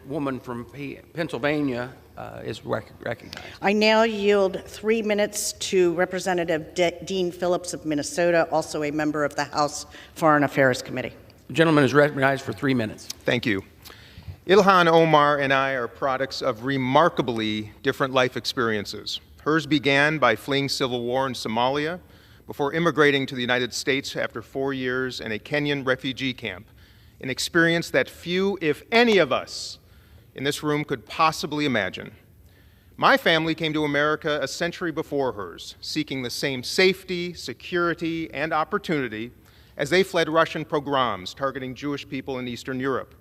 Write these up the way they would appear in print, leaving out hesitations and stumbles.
gentlewoman from Pennsylvania is recognized. I now yield 3 minutes to Representative Dean Phillips of Minnesota, also a member of the House Foreign Affairs Committee. The gentleman is recognized for 3 minutes. Thank you. Ilhan Omar and I are products of remarkably different life experiences. Hers began by fleeing civil war in Somalia before immigrating to the United States after 4 years in a Kenyan refugee camp, an experience that few, if any of us in this room could possibly imagine. My family came to America a century before hers, seeking the same safety, security, and opportunity as they fled Russian pogroms targeting Jewish people in Eastern Europe.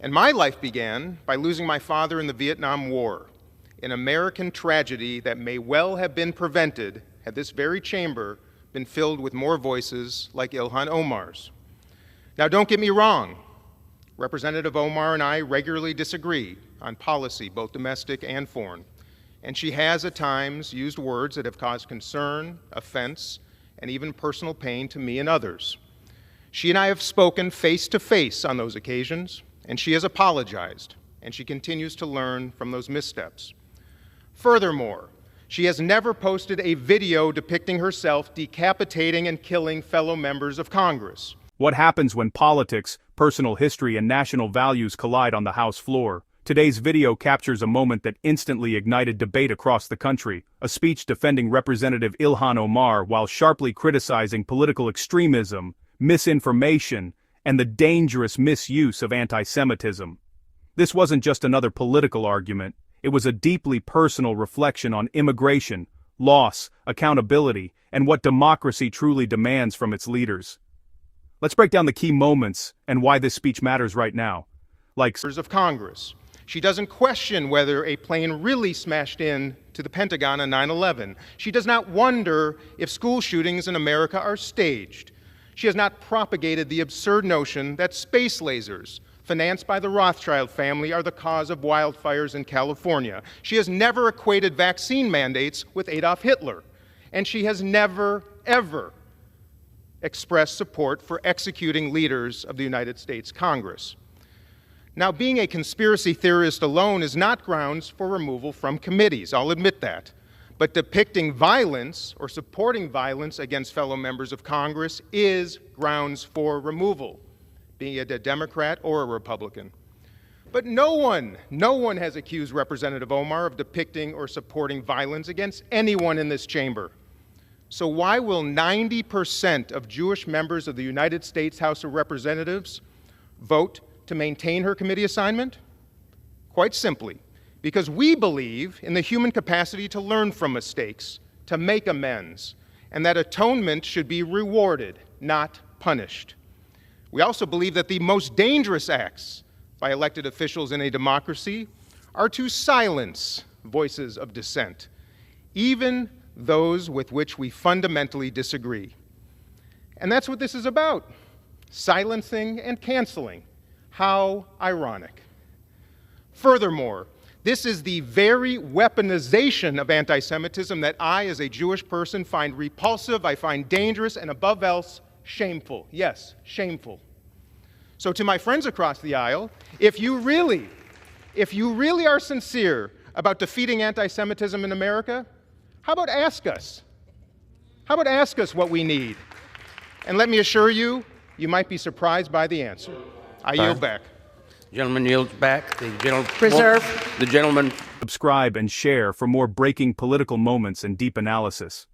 And my life began by losing my father in the Vietnam War, an American tragedy that may well have been prevented had this very chamber been filled with more voices like Ilhan Omar's. Now, don't get me wrong. Representative Omar and I regularly disagree on policy, both domestic and foreign, and she has at times used words that have caused concern, offense, and even personal pain to me and others. She and I have spoken face to face on those occasions, and she has apologized, and she continues to learn from those missteps. Furthermore, she has never posted a video depicting herself decapitating and killing fellow members of Congress. What happens when politics, personal history, and national values collide on the House floor? Today's video captures a moment that instantly ignited debate across the country, a speech defending Representative Ilhan Omar while sharply criticizing political extremism, misinformation, and the dangerous misuse of anti-Semitism. This wasn't just another political argument. It was a deeply personal reflection on immigration, loss, accountability, and what democracy truly demands from its leaders. Let's break down the key moments and why this speech matters right now. Of Congress. She doesn't question whether a plane really smashed into the Pentagon on 9/11. She does not wonder if school shootings in America are staged. She has not propagated the absurd notion that space lasers financed by the Rothschild family are the cause of wildfires in California. She has never equated vaccine mandates with Adolf Hitler. And she has never, ever expressed support for executing leaders of the United States Congress. Now, being a conspiracy theorist alone is not grounds for removal from committees, I'll admit that. But depicting violence or supporting violence against fellow members of Congress is grounds for removal, be it a Democrat or a Republican. But no one has accused Representative Omar of depicting or supporting violence against anyone in this chamber. So why will 90% of Jewish members of the United States House of Representatives vote to maintain her committee assignment? Quite simply, because we believe in the human capacity to learn from mistakes, to make amends, and that atonement should be rewarded, not punished. We also believe that the most dangerous acts by elected officials in a democracy are to silence voices of dissent, even those with which we fundamentally disagree. And that's what this is about, silencing and canceling. How ironic. Furthermore, this is the very weaponization of anti-Semitism that I, as a Jewish person, find repulsive, I find dangerous, and above else, shameful. Yes, shameful. So to my friends across the aisle, if you really are sincere about defeating anti-Semitism in America, how about ask us? How about ask us what we need? And let me assure you, you might be surprised by the answer. I yield back. Gentleman yields back. Preserve. The gentleman. Subscribe and share for more breaking political moments and deep analysis.